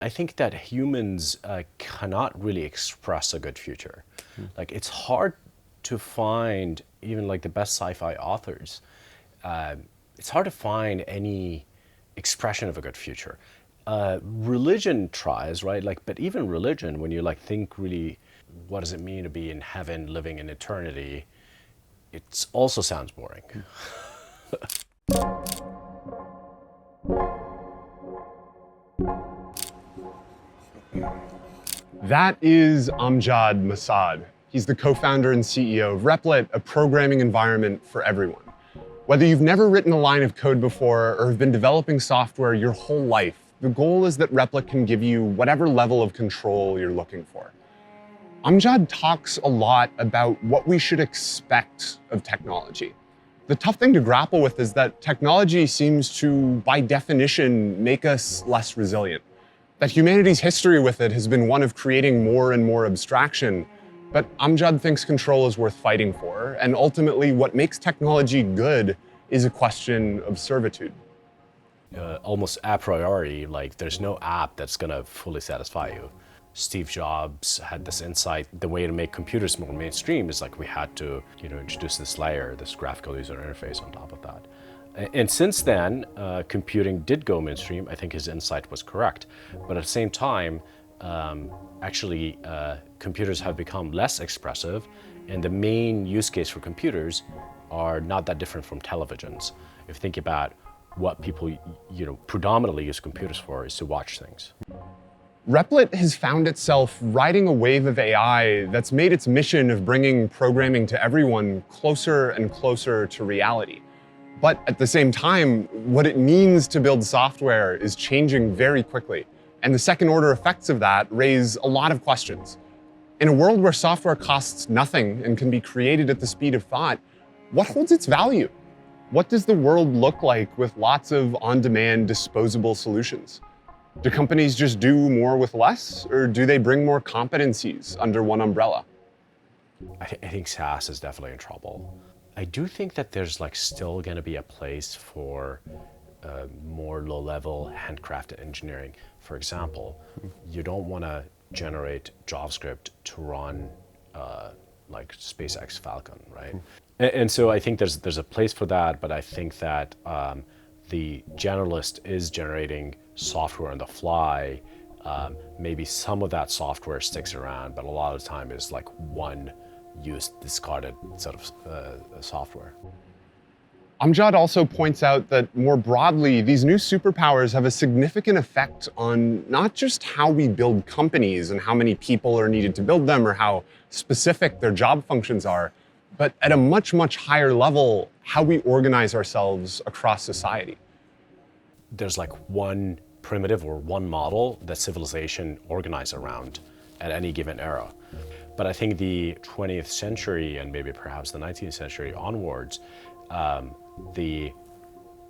I think that humans cannot really express a good future. Like, it's hard to find, even like the best sci-fi authors, it's hard to find any expression of a good future. Religion tries, right? Like, but even religion, when you like think really, what does it mean to be in heaven, living in eternity? It also sounds boring. That is Amjad Masad. He's the co-founder and CEO of Replit, a programming environment for everyone. Whether you've never written a line of code before or have been developing software your whole life, the goal is that Replit can give you whatever level of control you're looking for. Amjad talks a lot about what we should expect of technology. The tough thing to grapple with is that technology seems to, by definition, make us less resilient. That humanity's history with it has been one of creating more and more abstraction, but Amjad thinks control is worth fighting for, and ultimately what makes technology good is a question of servitude. Almost a priori, like there's no app that's gonna fully satisfy you. Steve Jobs had this insight, the way to make computers more mainstream is like we had to, introduce this layer, this graphical user interface on top of that. And since then, computing did go mainstream. I think his insight was correct. But at the same time, computers have become less expressive, and the main use case for computers are not that different from televisions. If you think about what people, predominantly use computers for is to watch things. Replit has found itself riding a wave of AI that's made its mission of bringing programming to everyone closer and closer to reality. But at the same time, what it means to build software is changing very quickly. And the second order effects of that raise a lot of questions. In a world where software costs nothing and can be created at the speed of thought, what holds its value? What does the world look like with lots of on-demand disposable solutions? Do companies just do more with less, or do they bring more competencies under one umbrella? I think SaaS is definitely in trouble. I do think that there's still going to be a place for more low-level handcrafted engineering. For example, you don't want to generate JavaScript to run like SpaceX Falcon, right? And so I think there's a place for that, but I think that the generalist is generating software on the fly. Maybe some of that software sticks around, but a lot of the time is like one used, discarded sort of software. Amjad also points out that more broadly, these new superpowers have a significant effect on not just how we build companies and how many people are needed to build them or how specific their job functions are, but at a much, much higher level, how we organize ourselves across society. There's like one primitive or one model that civilization organized around at any given era. But I think the 20th century and maybe perhaps the 19th century onwards, the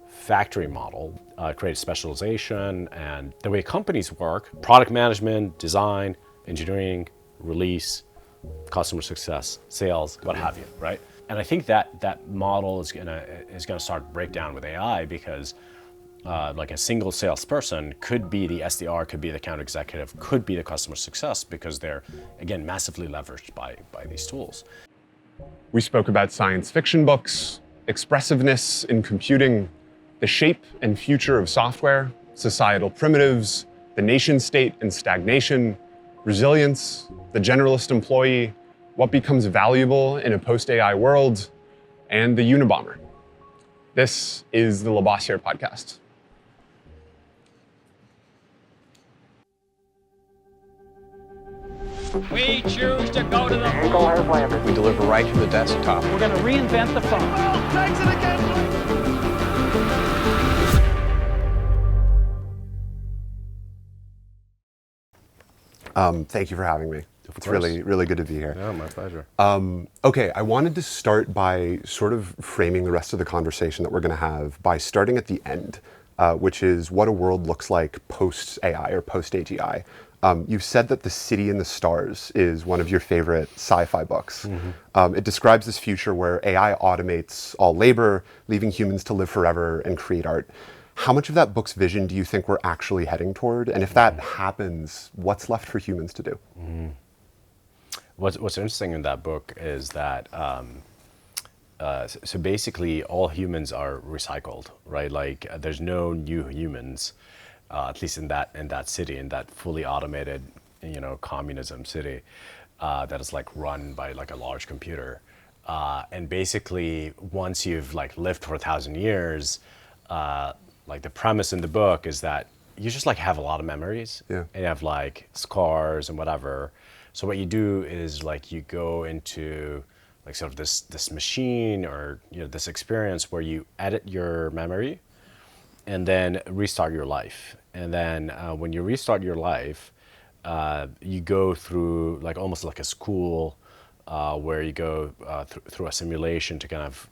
factory model created specialization, and the way companies work, product management, design, engineering, release, customer success, sales, what have you, right? And I think that model is gonna start to break down with AI because like a single salesperson could be the SDR, could be the account executive, could be the customer success because they're, again, massively leveraged by these tools. We spoke about science fiction books, expressiveness in computing, the shape and future of software, societal primitives, the nation state and stagnation, resilience, the generalist employee, what becomes valuable in a post-AI world, and the Unabomber. This is the Labossiere podcast. We choose to go to the moon. We deliver right to the desktop. We're going to reinvent the phone. Oh, takes it again. Thank you for having me. It's really, really good to be here. Yeah, my pleasure. Okay, I wanted to start by sort of framing the rest of the conversation that we're going to have by starting at the end, which is what a world looks like post-AI or post-AGI. You've said that The City in the Stars is one of your favorite sci-fi books. Mm-hmm. It describes this future where AI automates all labor, leaving humans to live forever and create art. How much of that book's vision do you think we're actually heading toward? And if that happens, what's left for humans to do? What's interesting in that book is that so basically all humans are recycled, right? Like there's no new humans, at least in that city, in that fully automated, communism city that is like run by like a large computer. And basically, once you've like lived for 1,000 years, like the premise in the book is that you just like have a lot of memories. Yeah. And you have like scars and whatever. So what you do is like you go into like sort of this machine or this experience where you edit your memory and then restart your life. And then when you restart your life, you go through like almost like a school where you go through a simulation to kind of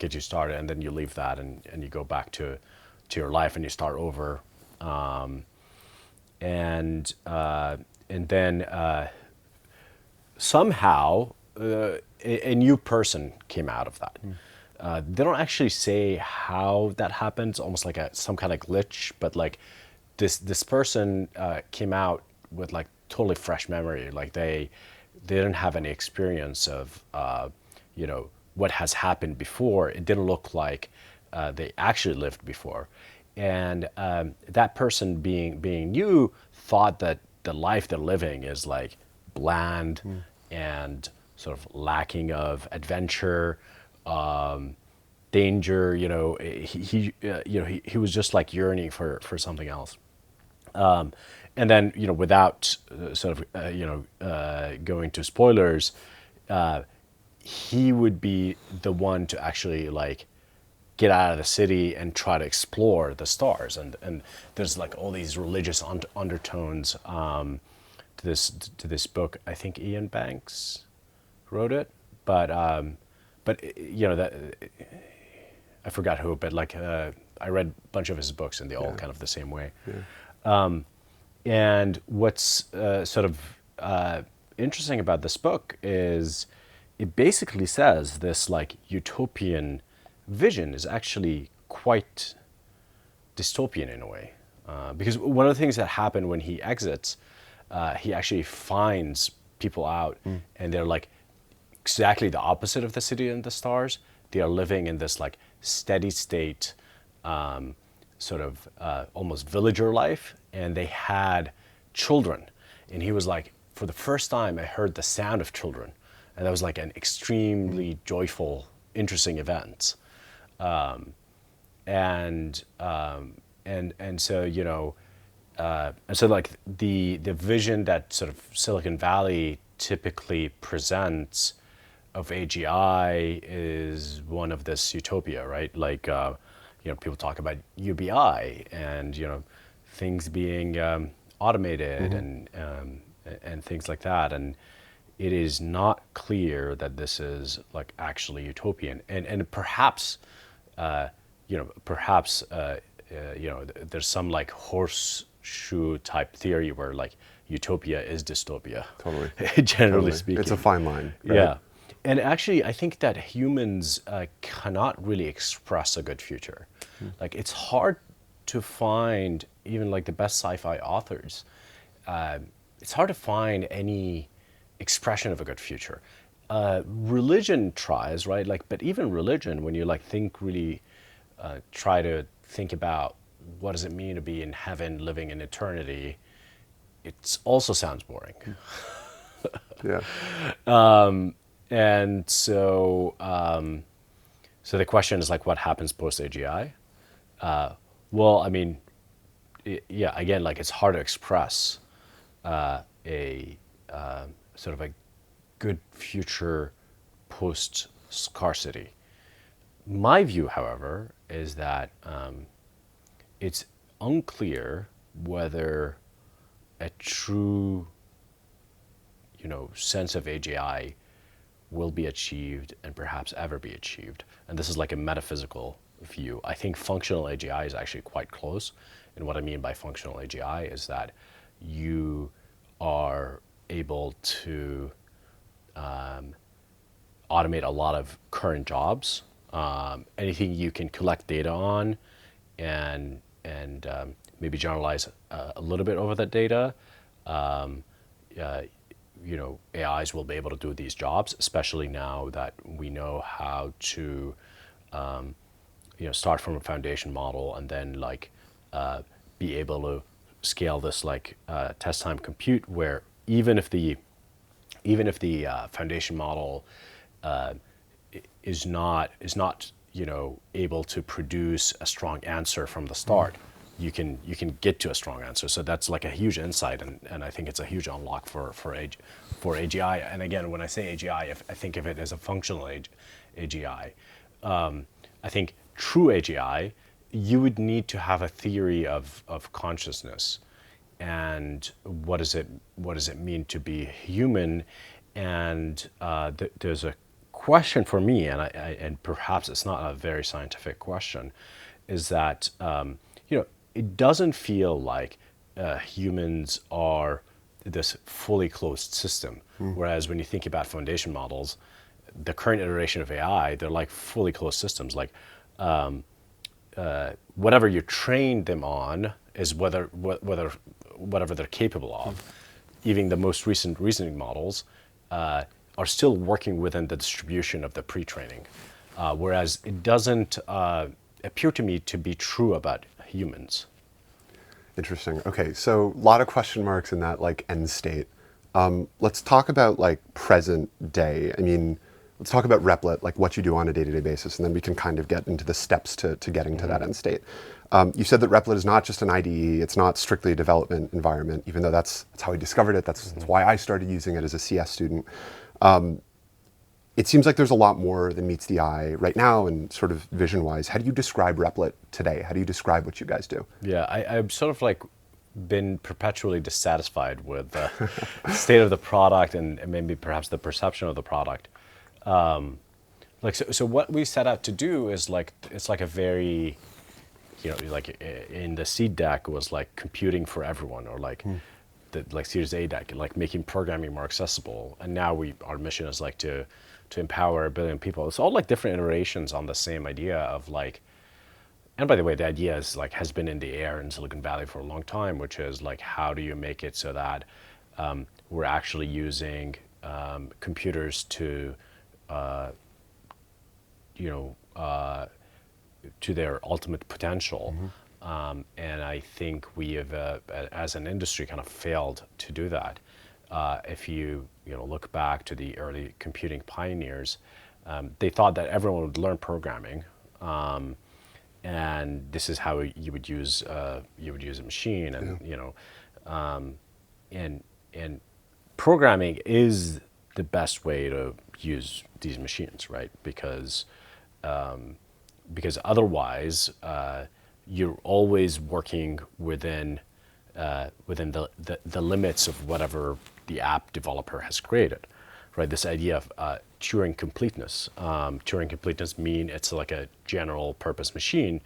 get you started, and then you leave that and you go back to your life and you start over. And then somehow a new person came out of that. They don't actually say how that happens, almost like some kind of glitch, but like this person came out with like totally fresh memory. Like they didn't have any experience of what has happened before. It didn't look like they actually lived before. And that person being new thought that the life they're living is like bland and sort of lacking of adventure, danger. He was just like yearning for something else. And then without sort of going to spoilers, he would be the one to actually like get out of the city and try to explore the stars. And there's like all these religious undertones to this book. I think Ian Banks wrote it, but that I forgot who, but like I read a bunch of his books and they all kind of the same way. And what's sort of interesting about this book is it basically says this like utopian vision is actually quite dystopian in a way. Because one of the things that happen when he exits, he actually finds people out and they're like exactly the opposite of the city and the stars. They are living in this like steady state, sort of almost villager life, and they had children. And he was like, for the first time, I heard the sound of children, and that was like an extremely joyful, interesting event. And so like the vision that sort of Silicon Valley typically presents of AGI is one of this utopia, right? Like people talk about UBI and things being automated and things like that, and it is not clear that this is like actually utopian, and perhaps there's some like horseshoe type theory where like utopia is dystopia. Totally. Generally speaking. It's a fine line. Right? Yeah. And actually, I think that humans cannot really express a good future. Like, it's hard to find, even like the best sci-fi authors, it's hard to find any expression of a good future. Religion tries, right? Like, but even religion, when you like think really, try to think about what does it mean to be in heaven, living in eternity, it also sounds boring. Yeah. And so, so the question is like, what happens post AGI? Well, I mean, yeah, again, like it's hard to express a sort of a good future post scarcity. My view, however, is that it's unclear whether a true, sense of AGI will be achieved and perhaps ever be achieved. And this is like a metaphysical view. I think functional AGI is actually quite close. And what I mean by functional AGI is that you are able to automate a lot of current jobs, anything you can collect data on and maybe generalize a little bit over that data, AIs will be able to do these jobs, especially now that we know how to start from a foundation model and then be able to scale this test time compute, where even if the foundation model is not able to produce a strong answer from the start, you can get to a strong answer. So that's like a huge insight, and I think it's a huge unlock for AGI. And again, when I say AGI, I think of it as a functional AGI. I think true AGI, you would need to have a theory of consciousness, and what does it mean to be human? And there's a question for me, and perhaps it's not a very scientific question, is that it doesn't feel like humans are this fully closed system. Whereas when you think about foundation models, the current iteration of AI, they're like fully closed systems. Like whatever you train them on is whatever they're capable of. Even the most recent reasoning models are still working within the distribution of the pre-training, whereas it doesn't appear to me to be true about humans. Interesting. Okay, so a lot of question marks in that end state. Let's talk about present day. I mean, let's talk about Replit, what you do on a day-to-day basis, and then we can kind of get into the steps to getting to that end state. You said that Replit is not just an IDE, it's not strictly a development environment, even though that's how I discovered it. That's why I started using it as a CS student. It seems like there's a lot more than meets the eye right now, and sort of vision-wise. How do you describe Replit today? How do you describe what you guys do? Yeah, I've sort of been perpetually dissatisfied with the state of the product and maybe perhaps the perception of the product. So what we set out to do is it's like a very, in the seed deck was computing for everyone, or the Series A deck, making programming more accessible. And now our mission is to empower 1 billion people. It's all different iterations on the same idea of and by the way, the idea is has been in the air in Silicon Valley for a long time, which is how do you make it so that we're actually using computers to to their ultimate potential. And I think we have, as an industry, kind of failed to do that. If you look back to the early computing pioneers, they thought that everyone would learn programming, and this is how you would use a machine, and and programming is the best way to use these machines, right? Because otherwise you're always working within the limits of whatever the app developer has created, right? This idea of Turing completeness. Turing completeness mean it's like a general purpose machine.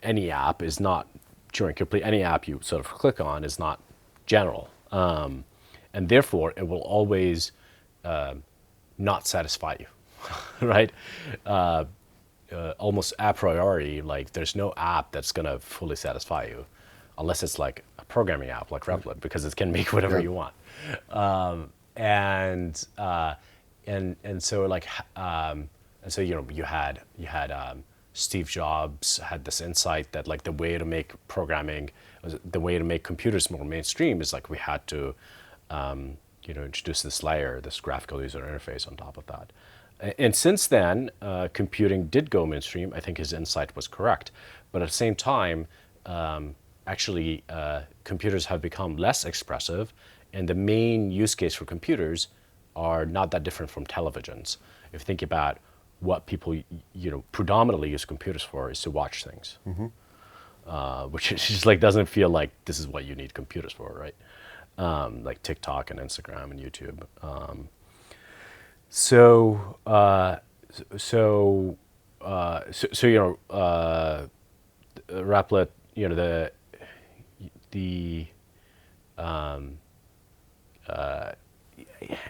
Any app is not Turing complete. Any app you sort of click on is not general, and therefore it will always not satisfy you, right? Almost a priori, there's no app that's gonna fully satisfy you, unless it's a programming app like Replit, because it can make whatever you want. And so you had Steve Jobs had this insight that the way to make programming, the way to make computers more mainstream is we had to introduce this layer, this graphical user interface on top of that. And since then, computing did go mainstream. I think his insight was correct. But at the same time, actually, computers have become less expressive, and the main use case for computers are not that different from televisions. If you think about what people predominantly use computers for, is to watch things, which is just doesn't feel like this is what you need computers for, right? Like TikTok and Instagram and YouTube. Replit,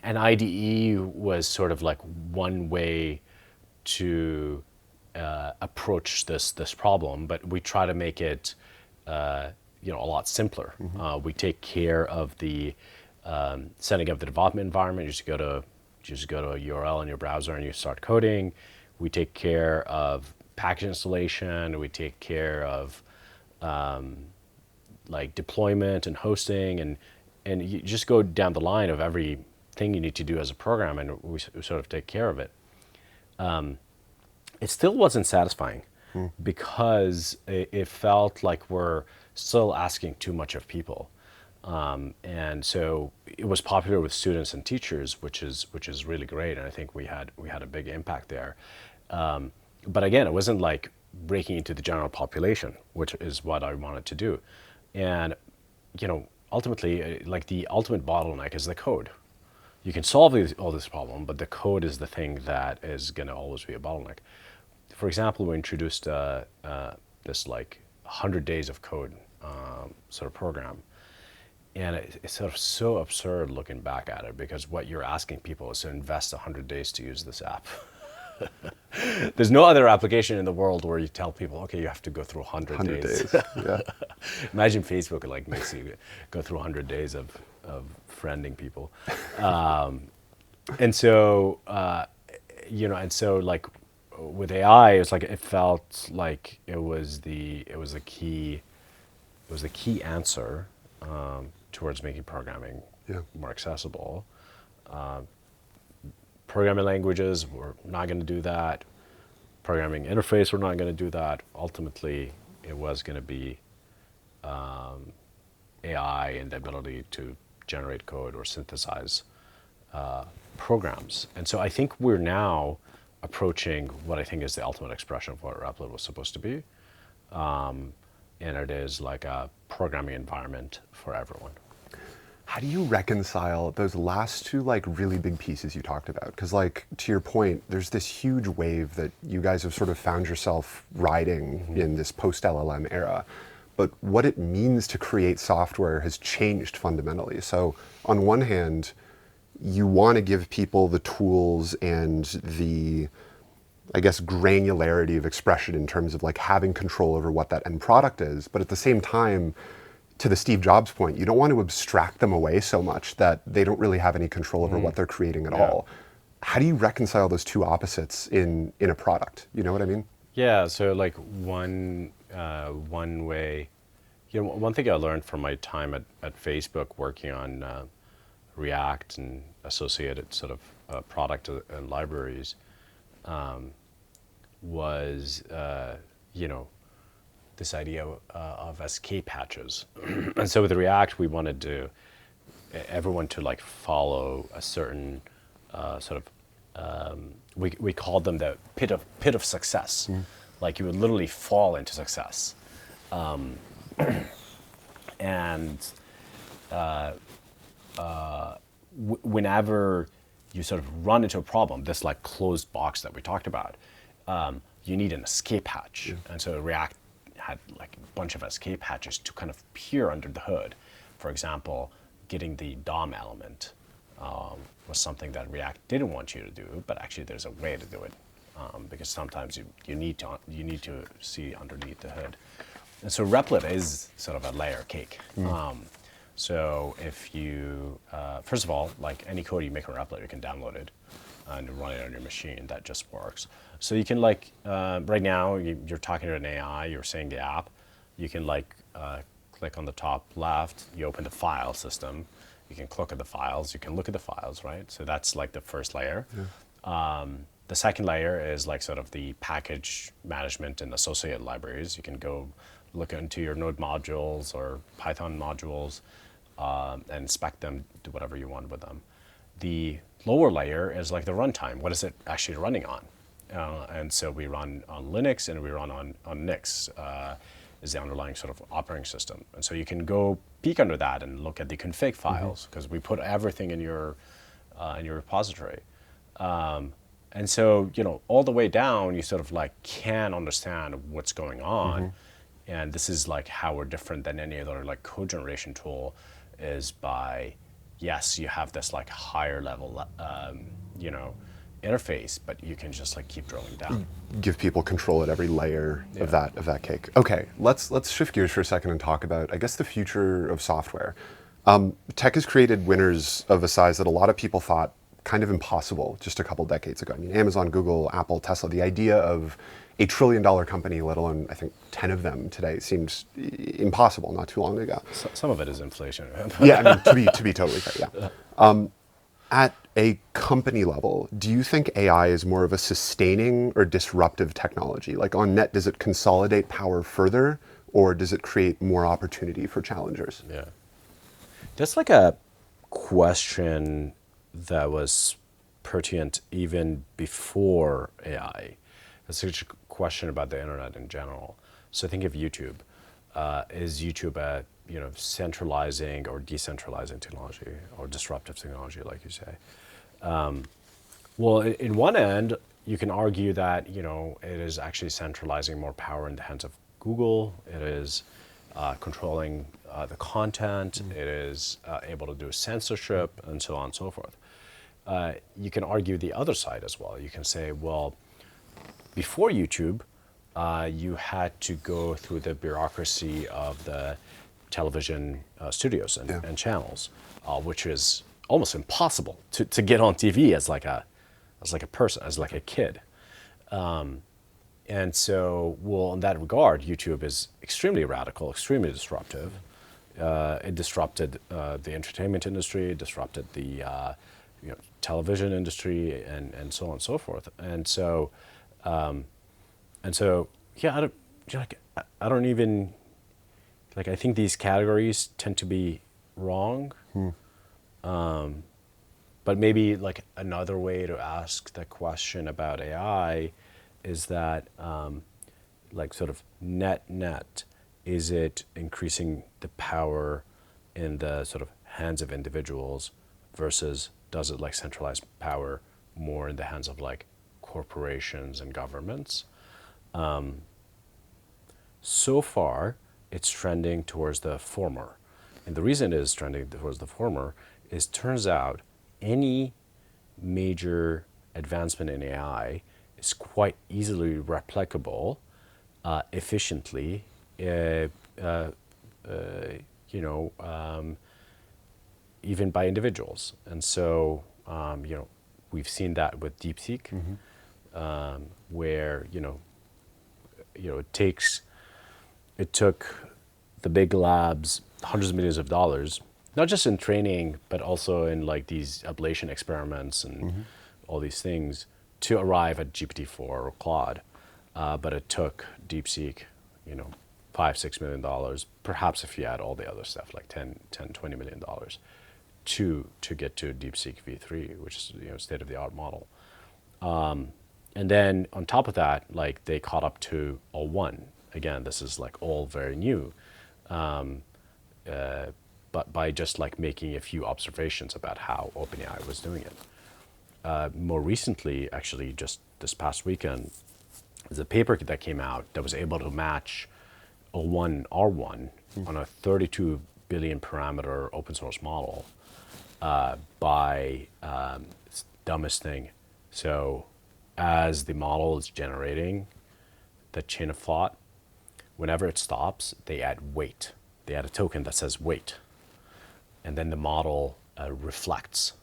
an IDE was sort of one way to approach this problem, but we try to make it a lot simpler. We take care of the setting up the development environment. You just go to a URL in your browser and you start coding. We take care of package installation. We take care of like deployment and hosting, and you just go down the line of everything you need to do as a program, and we sort of take care of it. It still wasn't satisfying because it felt like we're still asking too much of people. And so it was popular with students and teachers, which is really great, and I think we had a big impact there. But again, it wasn't like breaking into the general population, which is what I wanted to do. And ultimately, like the ultimate bottleneck is the code. You can solve all this problem, but the code is the thing that is going to always be a bottleneck. For example, we introduced this like 100 days of code sort of program. And it's sort of so absurd looking back at it, because what you're asking people is to invest 100 days to use this app. There's no other application in the world where you tell people, okay, you have to go through 100 days. Yeah. Imagine Facebook like makes you go through 100 days of friending people. And so, like with AI, it's like it felt like it was the key answer towards making programming more accessible. Programming languages, we're not going to do that. Programming interface, we're not going to do that. Ultimately, it was going to be AI and the ability to generate code or synthesize programs. And so I think we're now approaching what I think is the ultimate expression of what Replit was supposed to be. And it is like a programming environment for everyone. How do you reconcile those last two like really big pieces you talked about? Because like to your point, there's this huge wave that you guys have sort of found yourself riding in this post-LLM era. But what it means to create software has changed fundamentally. So on one hand, you want to give people the tools and the, I guess, granularity of expression in terms of like having control over what that end product is. But at the same time, to the Steve Jobs point, you don't want to abstract them away so much that they don't really have any control over what they're creating at all. How do you reconcile those two opposites in a product? You know what I mean? Yeah, so like one way, one thing I learned from my time at Facebook working on React and associated sort of product and libraries was, this idea of escape hatches. And so with React, we wanted everyone to like follow a certain sort of, we called them the pit of success. Like you would literally fall into success. Whenever you sort of run into a problem, this like closed box that we talked about, you need an escape hatch. And so React had like a bunch of escape hatches to kind of peer under the hood. For example, getting the DOM element was something that React didn't want you to do, but actually there's a way to do it because sometimes you need to see underneath the hood. And so Replit is sort of a layer cake. So if you, first of all, like any code you make in Replit, you can download it and run it on your machine. That just works. So you can like, right now you're talking to an AI, you're saying the app, you can like click on the top left, you open the file system, you can click at the files, you can look at the files, right? So that's like the first layer. The second layer is like sort of the package management and associated libraries. You can go look into your Node modules or Python modules and inspect them, do whatever you want with them. The lower layer is like the runtime. What is it actually running on? And so we run on Linux and we run on Nix is the underlying sort of operating system. And so you can go peek under that and look at the config files because we put everything in your repository. And so, all the way down, you sort of like can understand what's going on. And this is like how we're different than any other like code generation tool is by, yes, you have this like higher level, interface, but you can just like keep drilling down. Give people control at every layer of that cake. Okay, let's shift gears for a second and talk about, I guess, the future of software. Tech has created winners of a size that a lot of people thought kind of impossible just a couple decades ago. I mean, Amazon, Google, Apple, Tesla, the idea of a $1 trillion company, let alone, I think, 10 of them today, seems impossible not too long ago. Some of it is inflation. Yeah, I mean, to be totally fair, yeah. At a company level, do you think AI is more of a sustaining or disruptive technology? Like on net, does it consolidate power further, or does it create more opportunity for challengers? Yeah. That's like a question that was pertinent even before AI. It's such a question about the internet in general. So think of YouTube. Is YouTube a centralizing or decentralizing technology or disruptive technology, like you say? Well, in one end, you can argue that it is actually centralizing more power in the hands of Google. It is controlling the content. It is able to do censorship and so on and so forth. You can argue the other side as well. You can say, well, before YouTube, you had to go through the bureaucracy of the television studios and channels, which is almost impossible to get on TV as like a person, as like a kid. And so, well, in that regard, YouTube is extremely radical, extremely disruptive. It disrupted the entertainment industry, it disrupted the television industry, and so on and so forth. And so, yeah, I don't even like. I think these categories tend to be wrong. But maybe like another way to ask the question about AI is that, like sort of net, is it increasing the power in the sort of hands of individuals versus does it like centralize power more in the hands of like corporations and governments? So far, it's trending towards the former. And the reason it is trending towards the former is turns out any major advancement in AI is quite easily replicable efficiently, even by individuals. And so, we've seen that with DeepSeek, where it took the big labs hundreds of millions of dollars, not just in training, but also in like these ablation experiments and all these things to arrive at GPT-4 or Claude. But it took DeepSeek, $5-6 million, perhaps if you add all the other stuff, like $10-20 million to get to DeepSeek V3, which is state-of-the-art model. And then on top of that, like they caught up to O1. Again, this is like all very new. But by just like making a few observations about how OpenAI was doing it. More recently, actually just this past weekend, there's a paper that came out that was able to match O1 R1 on a 32 billion parameter open source model by dumbest thing. So as the model is generating the chain of thought, whenever it stops, they add weight. They add a token that says wait. And then the model reflects.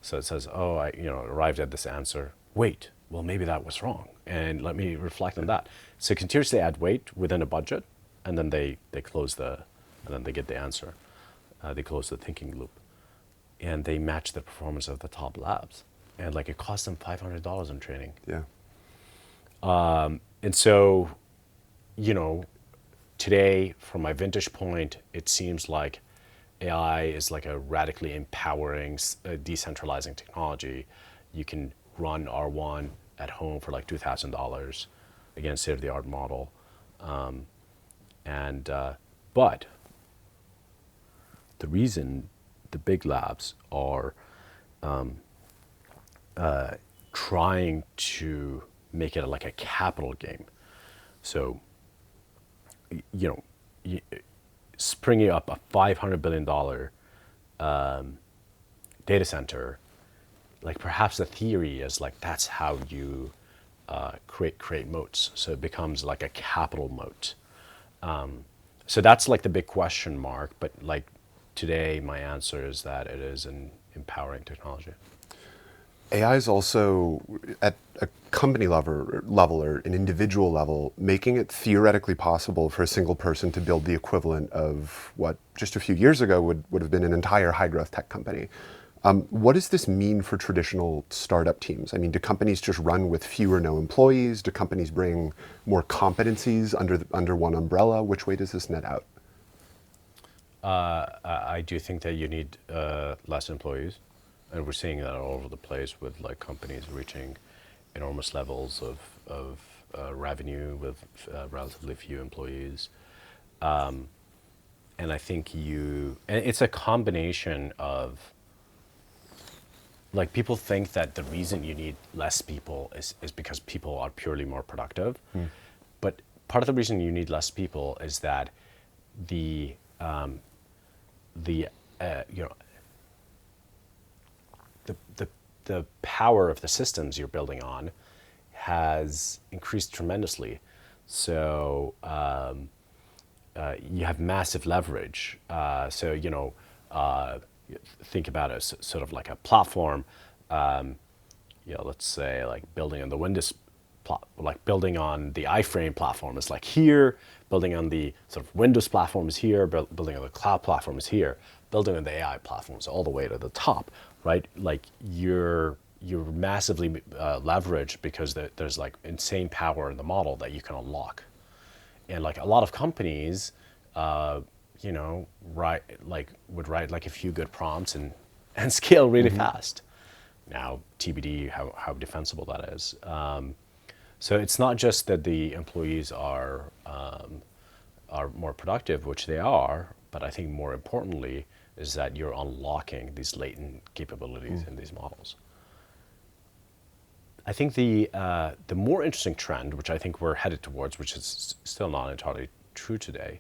So it says, oh, I arrived at this answer. Wait, well, maybe that was wrong. And let me reflect on that. So continuously add weight within a budget, and then they close and then they get the answer. They close the thinking loop. And they match the performance of the top labs. And like it cost them $500 in training. Yeah. And so, today, from my vantage point, it seems like AI is like a radically empowering, decentralizing technology. You can run R1 at home for like $2,000, again, state-of-the-art model. But the reason the big labs are trying to make it like a capital game. So, springing up a $500 billion data center like perhaps the theory is like that's how you create moats. So it becomes like a capital moat. So that's like the big question mark. But like today, my answer is that it is an empowering technology. AI is also at a company level or an individual level, making it theoretically possible for a single person to build the equivalent of what just a few years ago would have been an entire high growth tech company. What does this mean for traditional startup teams? I mean, do companies just run with fewer no employees? Do companies bring more competencies under one umbrella? Which way does this net out? I do think that you need less employees, and we're seeing that all over the place with like companies reaching enormous levels of revenue with relatively few employees. And I think and it's a combination of, like, people think that the reason you need less people is because people are purely more productive. But part of the reason you need less people is that the power of the systems you're building on has increased tremendously. So you have massive leverage. Think about it as sort of like a platform. Let's say like building on the Windows, like building on the iframe platform is like here, building on the sort of Windows platform is here, building on the cloud platform is here, building on the AI platforms all the way to the top, right? Like you're massively leveraged because there's like insane power in the model that you can unlock. And like a lot of companies, would write like a few good prompts and scale really fast. Now, TBD how defensible that is. So it's not just that the employees are more productive, which they are, but I think more importantly is that you're unlocking these latent capabilities in these models. I think the more interesting trend, which I think we're headed towards, which is still not entirely true today,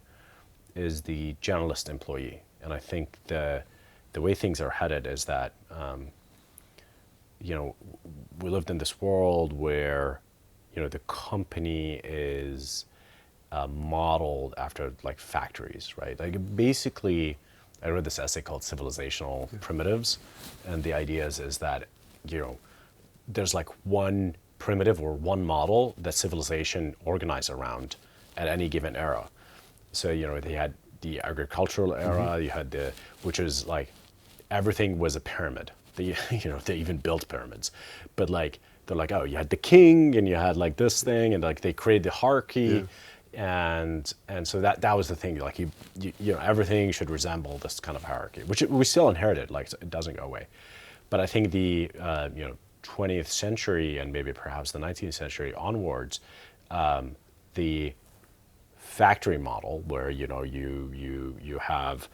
is the generalist employee. And I think the way things are headed is that we lived in this world where the company is modeled after like factories, right? Like basically, I read this essay called Civilizational Primitives, and the idea is that there's like one primitive or one model that civilization organized around at any given era. So they had the agricultural era, you had which is like everything was a pyramid. They even built pyramids, but like they're like, oh, you had the king and you had like this thing, and like they created the hierarchy, and so that was the thing. Like you everything should resemble this kind of hierarchy, which we still inherited. Like it doesn't go away, but I think the 20th century and maybe perhaps the 19th century onwards, the factory model where you have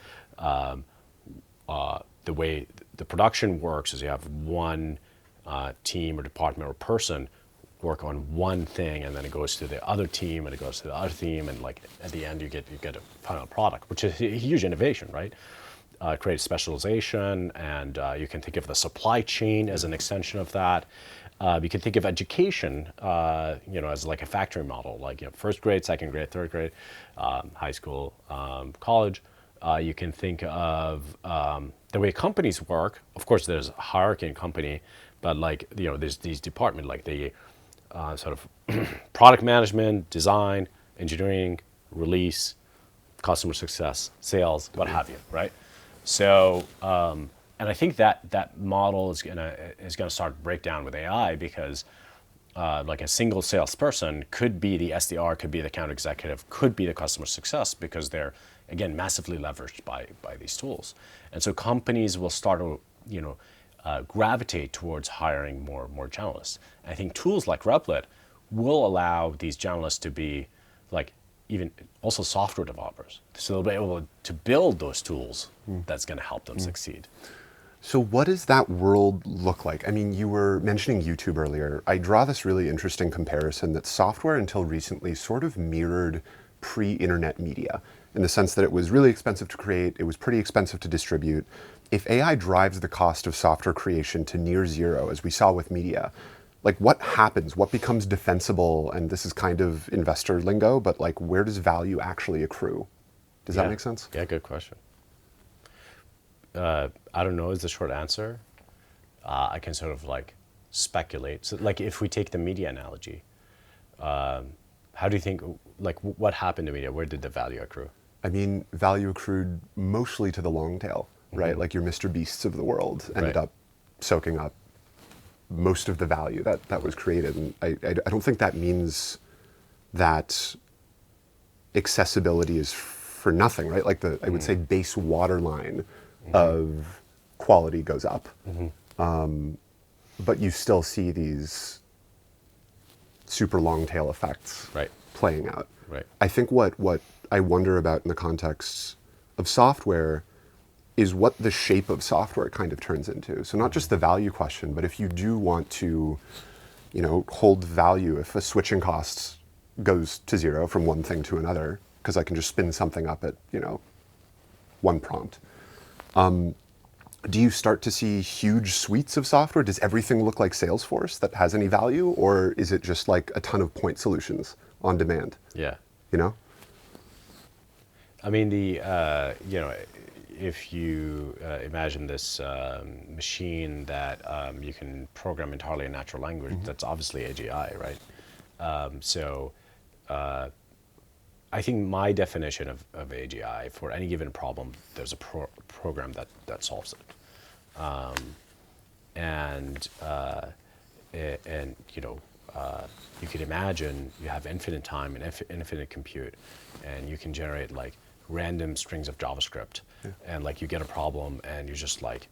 the way the production works is you have one team or department or person work on one thing, and then it goes to the other team, and it goes to the other team, and like at the end you get a final product, which is a huge innovation, right? Creates specialization, and you can think of the supply chain as an extension of that. You can think of education, as like a factory model, like first grade, second grade, third grade, high school, college. You can think of the way companies work. Of course, there's a hierarchy in company, but like there's these departments like the sort of product management, design, engineering, release, customer success, sales, what have you, right? So, and I think that model is gonna start to break down with AI because, like a single salesperson could be the SDR, could be the account executive, could be the customer success because they're again massively leveraged by these tools, and so companies will start to gravitate towards hiring more generalists. And I think tools like Replit will allow these generalists to be like even also software developers. So they'll be able to build those tools that's going to help them succeed. So what does that world look like? I mean, you were mentioning YouTube earlier. I draw this really interesting comparison that software until recently sort of mirrored pre-internet media. in the sense that it was really expensive to create, it was pretty expensive to distribute. If AI drives the cost of software creation to near zero, as we saw with media, like what happens? What becomes defensible? And this is kind of investor lingo, but like where does value actually accrue? Does that make sense? Yeah, good question. I don't know is the short answer. I can sort of like speculate. So like if we take the media analogy, how do you think, like what happened to media? Where did the value accrue? I mean, value accrued mostly to the long tail, right? Like your Mr. Beasts of the world ended up soaking up most of the value that was created. And I don't think that means that accessibility is for nothing, right? Like I would say base waterline of quality goes up. But you still see these super long tail effects playing out. Right. I think what I wonder about in the context of software is what the shape of software kind of turns into. So not just the value question, but if you do want to, hold value, if a switching cost goes to zero from one thing to another, because I can just spin something up at, one prompt. Do you start to see huge suites of software? Does everything look like Salesforce that has any value? Or is it just like a ton of point solutions on demand? Yeah. I mean, if you imagine this machine that you can program entirely in natural language, that's obviously AGI, right? I think my definition of AGI, for any given problem, there's a program that solves it. You could imagine you have infinite time and infinite compute, and you can generate like random strings of JavaScript, and like you get a problem, and you just like,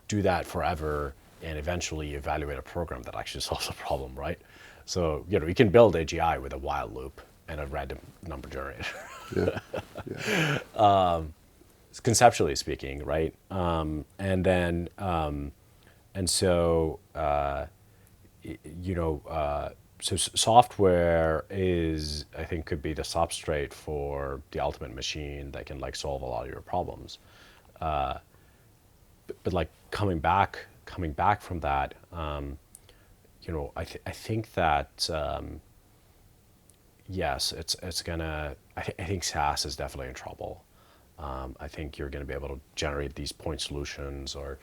do that forever, and eventually evaluate a program that actually solves the problem, right? So you can build AGI with a while loop and a random number generator. Conceptually speaking, right? So software is, I think, could be the substrate for the ultimate machine that can like solve a lot of your problems. But like coming back from that, I think that yes, it's gonna. I think SaaS is definitely in trouble. I think you're going to be able to generate these point solutions or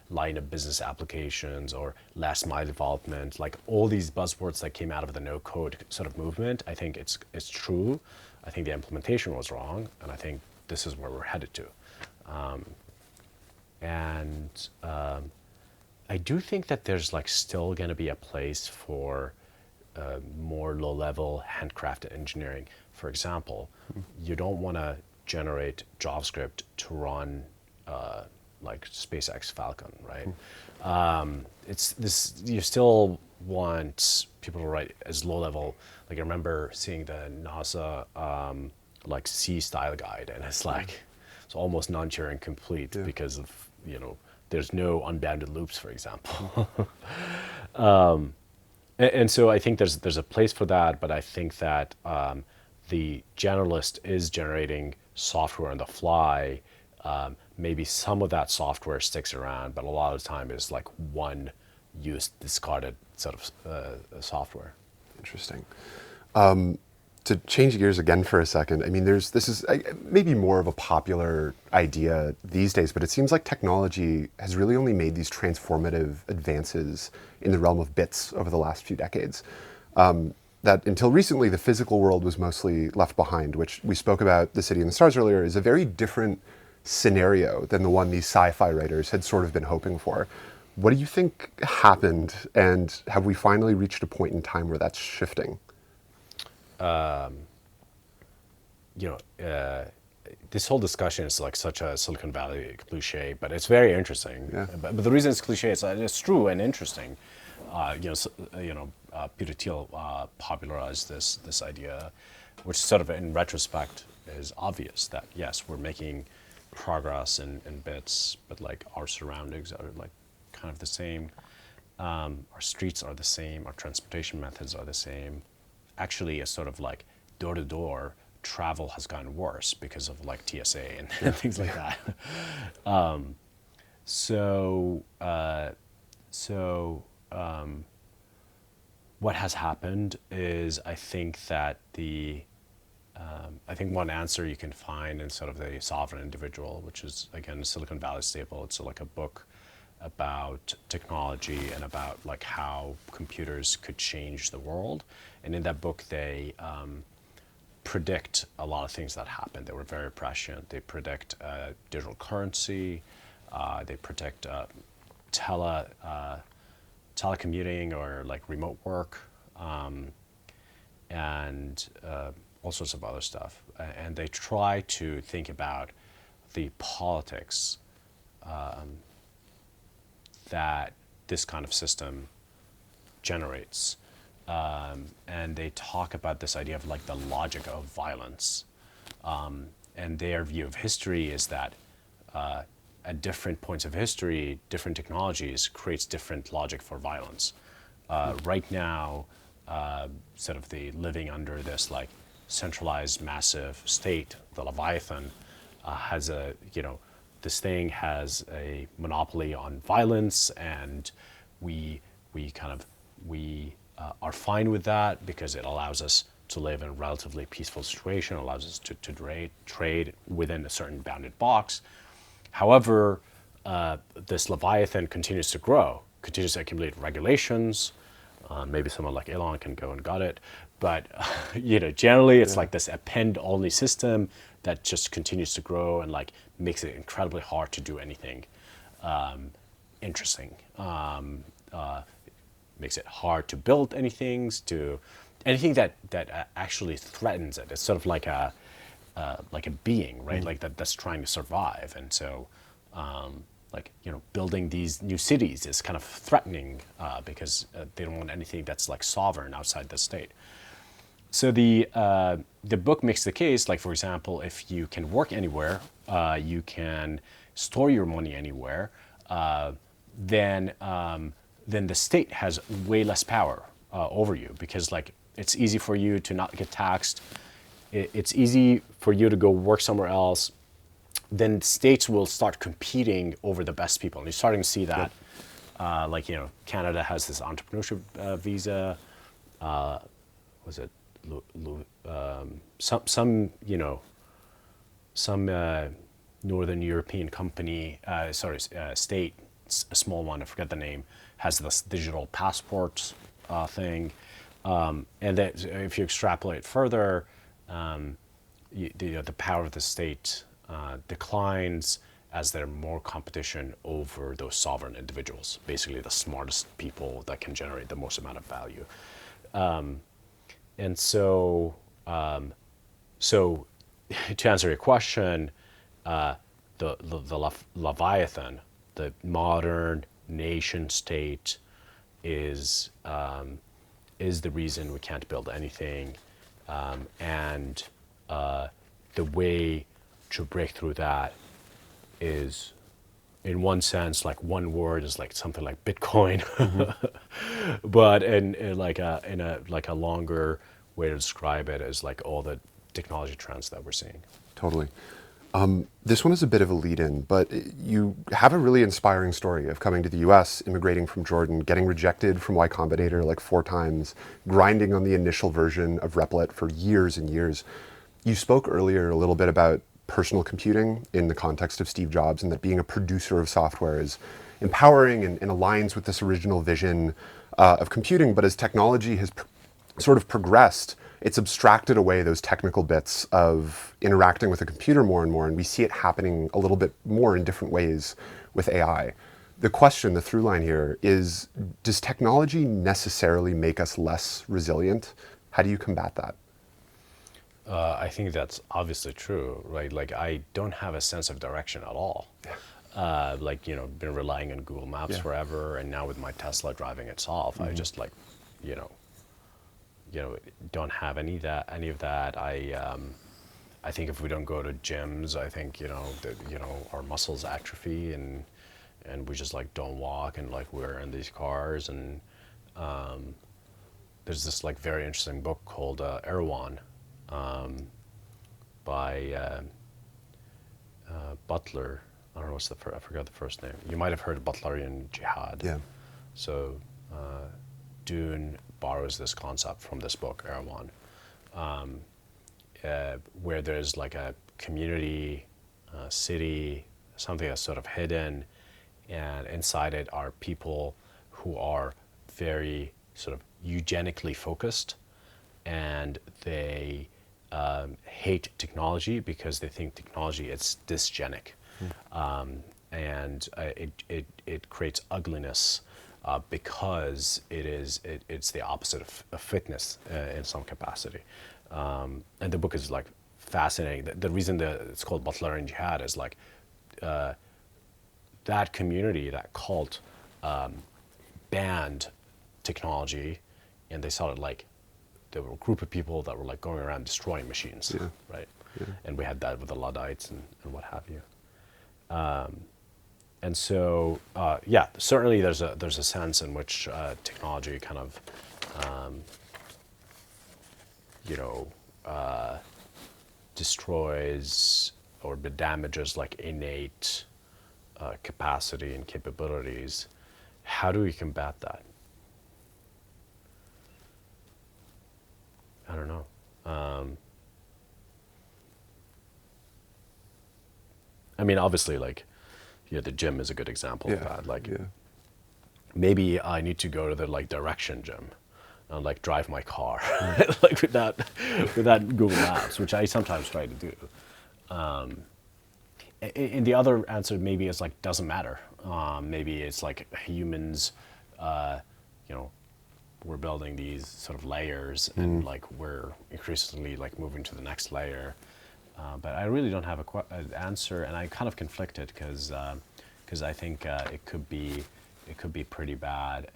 line of business applications or last mile development, like all these buzzwords that came out of the no code sort of movement. I think it's true. I think the implementation was wrong, and I think this is where we're headed to. I do think that there's like still going to be a place for more low-level handcrafted engineering. For example, you don't want to generate JavaScript to run like SpaceX Falcon, right? It's this. You still want people to write as low-level. Like I remember seeing the NASA like C style guide, and it's like it's almost non-Turing complete because of there's no unbounded loops, for example. And so I think there's a place for that, but I think that the generalist is generating software on the fly. Maybe some of that software sticks around, but a lot of the time is like one used, discarded sort of software. Interesting. To change gears again for a second, I mean, this is maybe more of a popular idea these days, but it seems like technology has really only made these transformative advances in the realm of bits over the last few decades. That until recently, the physical world was mostly left behind, which we spoke about The City and the Stars earlier, is a very different scenario than the one these sci-fi writers had sort of been hoping for. What do you think happened, and have we finally reached a point in time where that's shifting? This whole discussion is like such a Silicon Valley cliche, but it's very interesting. Yeah. But the reason it's cliche is that it's true and interesting. Peter Thiel popularized this idea, which sort of in retrospect is obvious that yes, we're making progress in bits, but like our surroundings are like kind of the same. Our streets are the same. Our transportation methods are the same. Actually, a sort of like door-to-door travel has gotten worse because of like TSA and things like that. So what has happened is I think that I think one answer you can find in sort of the sovereign individual, which is again a Silicon Valley staple. It's like a book about technology and about like how computers could change the world. And in that book, they predict a lot of things that happen. They were very prescient. They predict digital currency. They predict telecommuting or like remote work, and all sorts of other stuff. And they try to think about the politics that this kind of system generates. And they talk about this idea of like the logic of violence. And their view of history is that at different points of history, different technologies creates different logic for violence. Right now, sort of the living under this like centralized massive state, the Leviathan, has a, this thing has a monopoly on violence, and we are fine with that because it allows us to live in a relatively peaceful situation, allows us to trade within a certain bounded box. However, this Leviathan continues to grow, continues to accumulate regulations. Maybe someone like Elon can go and gut it, but generally it's like this append-only system that just continues to grow and like makes it incredibly hard to do anything interesting. Makes it hard to build anything that actually threatens it. It's sort of like a being, right? Like that's trying to survive, and so building these new cities is kind of threatening because they don't want anything that's like sovereign outside the state. So the book makes the case, like for example, if you can work anywhere, you can store your money anywhere, then the state has way less power over you, because like it's easy for you to not get taxed. It's easy for you to go work somewhere else. Then states will start competing over the best people, and you're starting to see that. Canada has this entrepreneurship visa. Was it some Northern European company? State, a small one. I forget the name. Has this digital passport thing, and that if you extrapolate further, the power of the state declines as there are more competition over those sovereign individuals, basically the smartest people that can generate the most amount of value. And so to answer your question, the Leviathan, the modern nation state, is the reason we can't build anything, and the way to break through that is, in one sense, like one word is like something like Bitcoin, but in a longer way to describe it is like all the technology trends that we're seeing. Totally. This one is a bit of a lead-in, but you have a really inspiring story of coming to the US, immigrating from Jordan, getting rejected from Y Combinator like 4 times, grinding on the initial version of Replit for years and years. You spoke earlier a little bit about personal computing in the context of Steve Jobs, and that being a producer of software is empowering and aligns with this original vision of computing. But as technology has sort of progressed, it's abstracted away those technical bits of interacting with a computer more and more, and we see it happening a little bit more in different ways with AI. The question, the through line here is, does technology necessarily make us less resilient? How do you combat that? I think that's obviously true, right? Like I don't have a sense of direction at all. Been relying on Google Maps forever, and now with my Tesla driving itself, I just don't have any of that. I think if we don't go to gyms, I think our muscles atrophy, and we just like don't walk, and like we're in these cars, and there's this like very interesting book called Erewhon, by Butler. I don't know I forgot the first name. You might have heard of Butlerian jihad. Yeah. So Dune borrows this concept from this book, Erewhon, where there's like a community, city, something that's sort of hidden, and inside it are people who are very sort of eugenically focused, and they hate technology because they think technology is dysgenic, and it creates ugliness because it's the opposite of fitness in some capacity. And the book is like fascinating. The reason that it's called Butlerian Jihad is like that community, that cult, banned technology, and they saw it like there were a group of people that were like going around destroying machines, right? Yeah. And we had that with the Luddites and what have you. And so, certainly there's a sense in which technology kind of, destroys or damages like innate capacity and capabilities. How do we combat that? I don't know. I mean, obviously, like, the gym is a good example of that. Like, maybe I need to go to the like direction gym and like drive my car, like without Google Maps, which I sometimes try to do. And the other answer maybe is like doesn't matter. Maybe it's like humans, we're building these sort of layers, and like we're increasingly like moving to the next layer. But I really don't have an answer, and I'm kind of conflicted because I think it could be pretty bad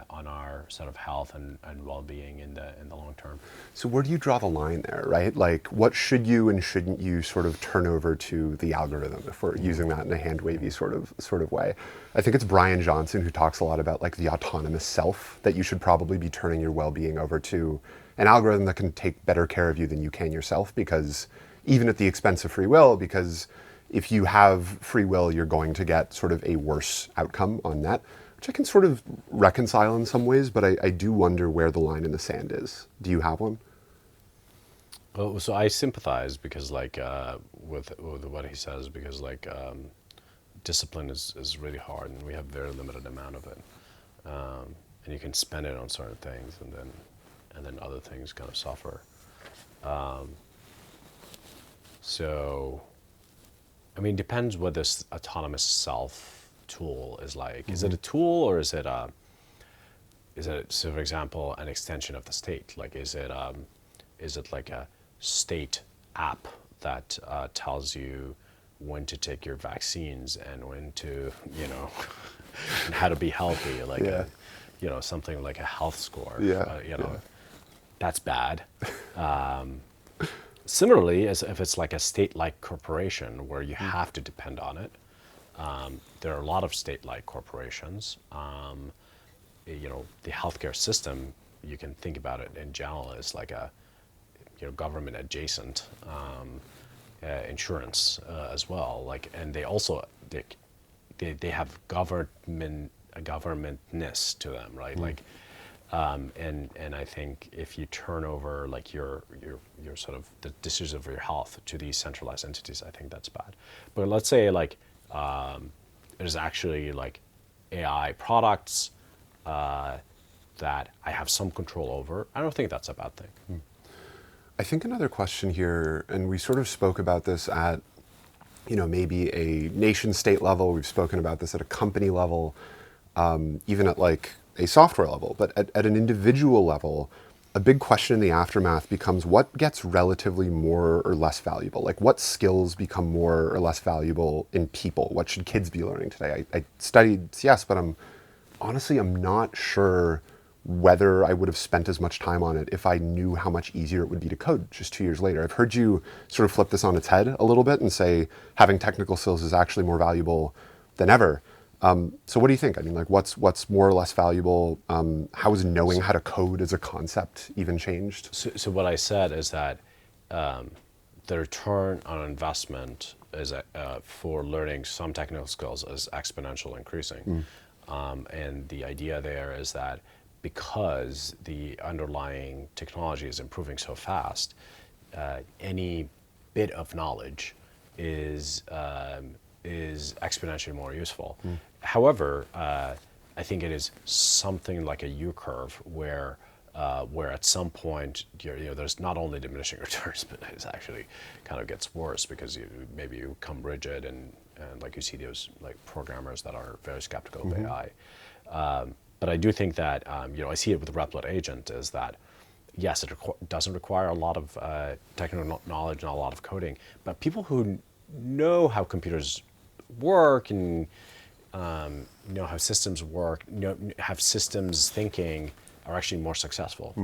on our sort of health and well-being in the long term. So where do you draw the line there, right? Like, what should you and shouldn't you sort of turn over to the algorithm, if we're using that in a hand-wavy sort of way? I think it's Brian Johnson who talks a lot about like the autonomous self, that you should probably be turning your well-being over to an algorithm that can take better care of you than you can yourself, because even at the expense of free will, because if you have free will, you're going to get sort of a worse outcome on that, which I can sort of reconcile in some ways, but I do wonder where the line in the sand is. Do you have one? Well, so I sympathize because like with what he says, because like discipline is really hard, and we have very limited amount of it, and you can spend it on certain things, and then other things kind of suffer. So, I mean, depends what this autonomous self tool is like. Is it a tool, or is it so for example an extension of the state? Like, is it like a state app that tells you when to take your vaccines and when to and how to be healthy, like something like a health score? That's bad. Similarly, as if it's like a state-like corporation where you have to depend on it. There are a lot of state-like corporations. The healthcare system, you can think about it in general as like a government-adjacent insurance as well. Like, and they also they have governmentness to them, right? Like, and I think if you turn over like your sort of the decisions of your health to these centralized entities, I think that's bad. But let's say like there's actually like AI products that I have some control over. I don't think that's a bad thing. I think another question here, and we sort of spoke about this at maybe a nation state level, we've spoken about this at a company level, even at like a software level, but at an individual level, a big question in the aftermath becomes what gets relatively more or less valuable? Like, what skills become more or less valuable in people? What should kids be learning today? I studied CS, but I'm not sure whether I would have spent as much time on it if I knew how much easier it would be to code just 2 years later. I've heard you sort of flip this on its head a little bit and say having technical skills is actually more valuable than ever. So what do you think? I mean, like, what's more or less valuable? How is knowing how to code as a concept even changed? So what I said is that the return on investment is for learning some technical skills is exponential increasing. And the idea there is that because the underlying technology is improving so fast, any bit of knowledge is exponentially more useful. However, I think it is something like a U-curve where at some point there's not only diminishing returns, but it actually kind of gets worse because maybe you become rigid and like you see those like programmers that are very skeptical of AI. But I do think that I see it with the Replit agent is that yes, it doesn't require a lot of technical knowledge and a lot of coding, but people who know how computers work and know how systems work, have systems thinking, are actually more successful.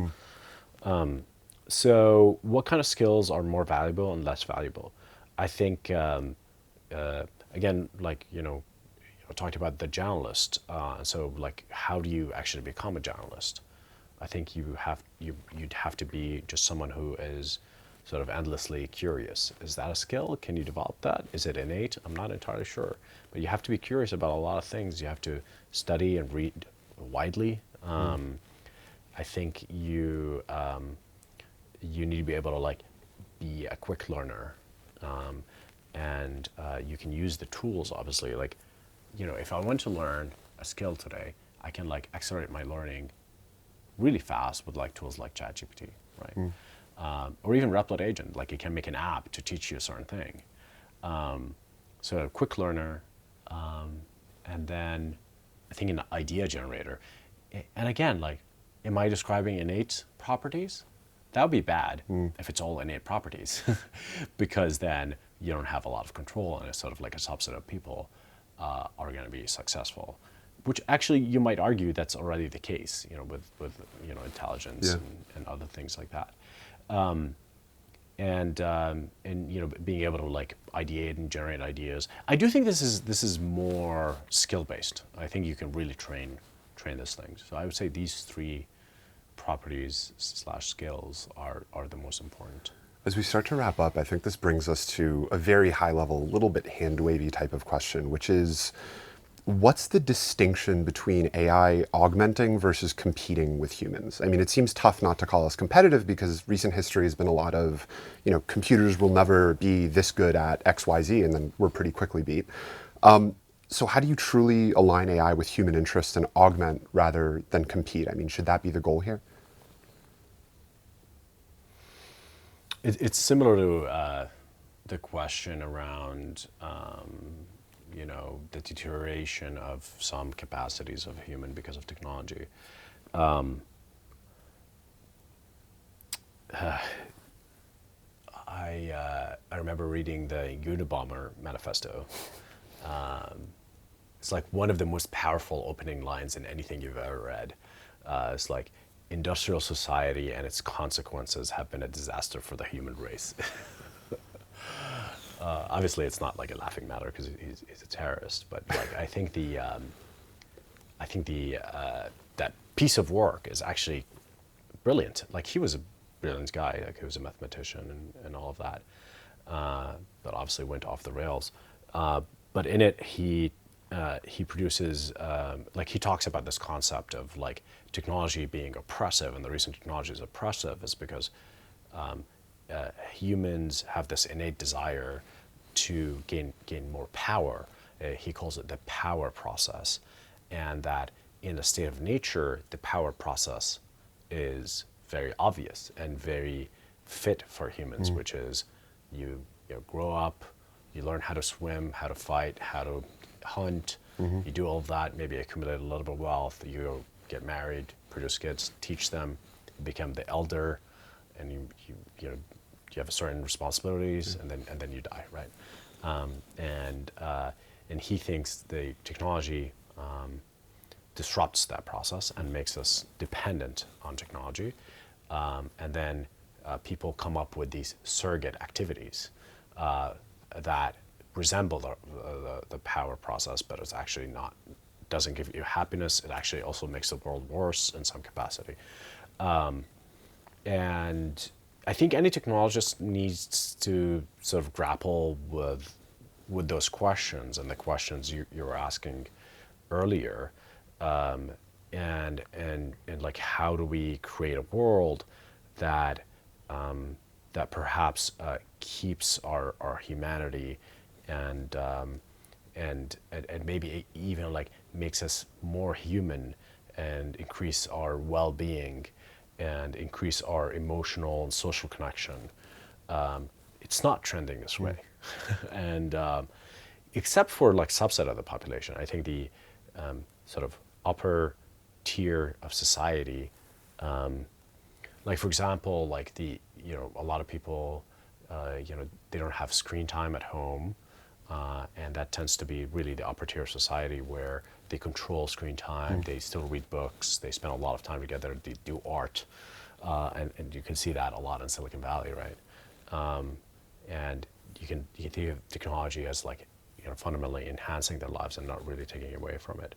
So what kind of skills are more valuable and less valuable? I think, again, like, I talked about the generalist. So like, how do you actually become a generalist? I think you'd have to be just someone who is sort of endlessly curious. Is that a skill? Can you develop that? Is it innate? I'm not entirely sure. But you have to be curious about a lot of things. You have to study and read widely. I think you need to be able to like be a quick learner, and you can use the tools. Obviously, like if I want to learn a skill today, I can like accelerate my learning really fast with like tools like ChatGPT, right? Or even Replit agent, like it can make an app to teach you a certain thing. So a quick learner, and then I think an idea generator. And again, like, am I describing innate properties? That would be bad if it's all innate properties, because then you don't have a lot of control, and it's sort of like a subset of people are going to be successful. Which actually you might argue that's already the case, with intelligence and other things like that. And being able to like ideate and generate ideas. I do think this is more skill based. I think you can really train these things. So I would say these three properties / skills are the most important. As we start to wrap up, I think this brings us to a very high level, little bit hand wavy type of question, which is, what's the distinction between AI augmenting versus competing with humans? I mean, it seems tough not to call us competitive because recent history has been a lot of, computers will never be this good at X, Y, Z, and then we're pretty quickly beat. So how do you truly align AI with human interests and augment rather than compete? I mean, should that be the goal here? It's similar to the question around the deterioration of some capacities of a human because of technology. I remember reading the Unabomber manifesto. It's like one of the most powerful opening lines in anything you've ever read. It's like, industrial society and its consequences have been a disaster for the human race. Obviously, it's not like a laughing matter because he's a terrorist, but like I think that piece of work is actually brilliant. Like he was a brilliant guy. Like he was a mathematician and all of that, but obviously went off the rails. But in it, he produces like he talks about this concept of like technology being oppressive, and the reason technology is oppressive is because humans have this innate desire to gain more power. He calls it the power process, and that in a state of nature, the power process is very obvious and very fit for humans, which is you grow up, you learn how to swim, how to fight, how to hunt. You do all of that, maybe accumulate a little bit of wealth. You get married, produce kids, teach them, become the elder, and you have certain responsibilities, and then you die, right? And he thinks the technology disrupts that process and makes us dependent on technology, and then people come up with these surrogate activities that resemble the power process, but it's actually not. Doesn't give you happiness. It actually also makes the world worse in some capacity. And I think any technologist needs to sort of grapple with those questions and the questions you were asking earlier, and like how do we create a world that that perhaps keeps our humanity and maybe even like makes us more human and increase our well-being and increase our emotional and social connection. It's not trending this way. And except for like subset of the population, I think the sort of upper tier of society, like for example, like a lot of people, they don't have screen time at home, and that tends to be really the upper tier of society where they control screen time, they still read books, they spend a lot of time together, they do art, and you can see that a lot in Silicon Valley, right? And you can think of technology as like fundamentally enhancing their lives and not really taking away from it.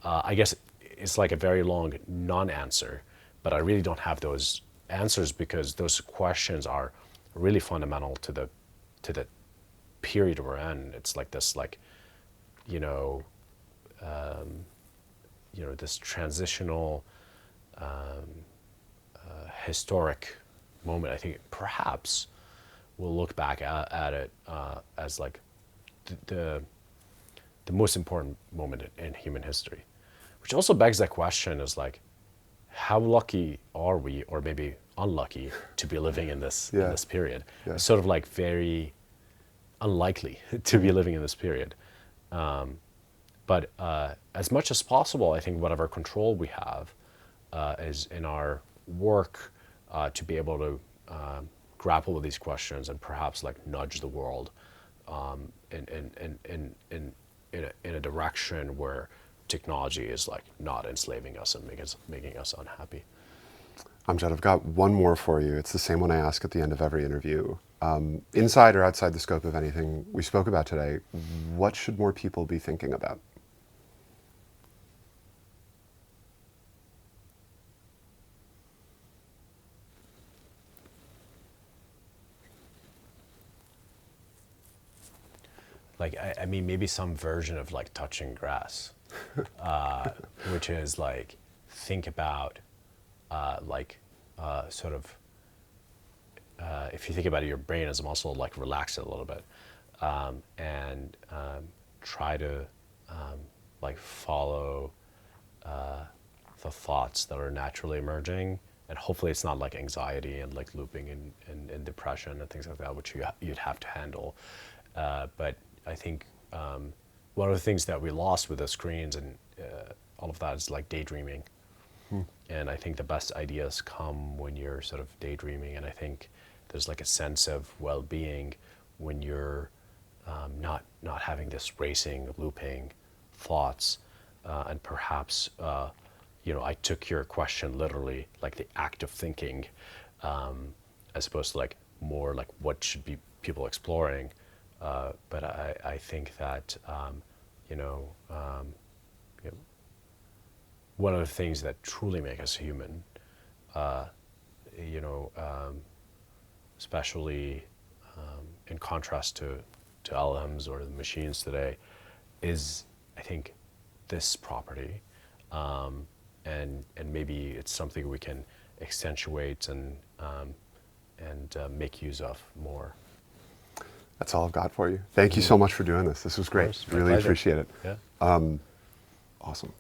I guess it's like a very long non-answer, but I really don't have those answers because those questions are really fundamental to the period we're in. It's like this this transitional historic moment. I think perhaps we'll look back at it as like the most important moment in human history, which also begs that question is like, how lucky are we, or maybe unlucky, to be living in this in this period? Yeah. It's sort of like very unlikely to be living in this period. But as much as possible, I think whatever control we have is in our work to be able to grapple with these questions and perhaps like nudge the world in a direction where technology is like not enslaving us and making us unhappy. Amjad, I've got one more for you. It's the same one I ask at the end of every interview. Inside or outside the scope of anything we spoke about today, what should more people be thinking about? Like, I mean, maybe some version of like touching grass, which is like, think about sort of, if you think about it, your brain as a muscle, like relax it a little bit, and try to like follow the thoughts that are naturally emerging. And hopefully it's not like anxiety and like looping and depression and things like that, which you'd have to handle. But I think one of the things that we lost with the screens and all of that is like daydreaming. And I think the best ideas come when you're sort of daydreaming. And I think there's like a sense of well-being when you're not having this racing, looping thoughts. And perhaps, I took your question literally, like the act of thinking, as opposed to like more like what should be people exploring. But I think that, one of the things that truly make us human, especially in contrast to LLMs or the machines today, is, I think, this property. And maybe it's something we can accentuate and make use of more. That's all I've got for you. Thank you so much for doing this. This was great. My Really pleasure. appreciate it. Yeah. Awesome.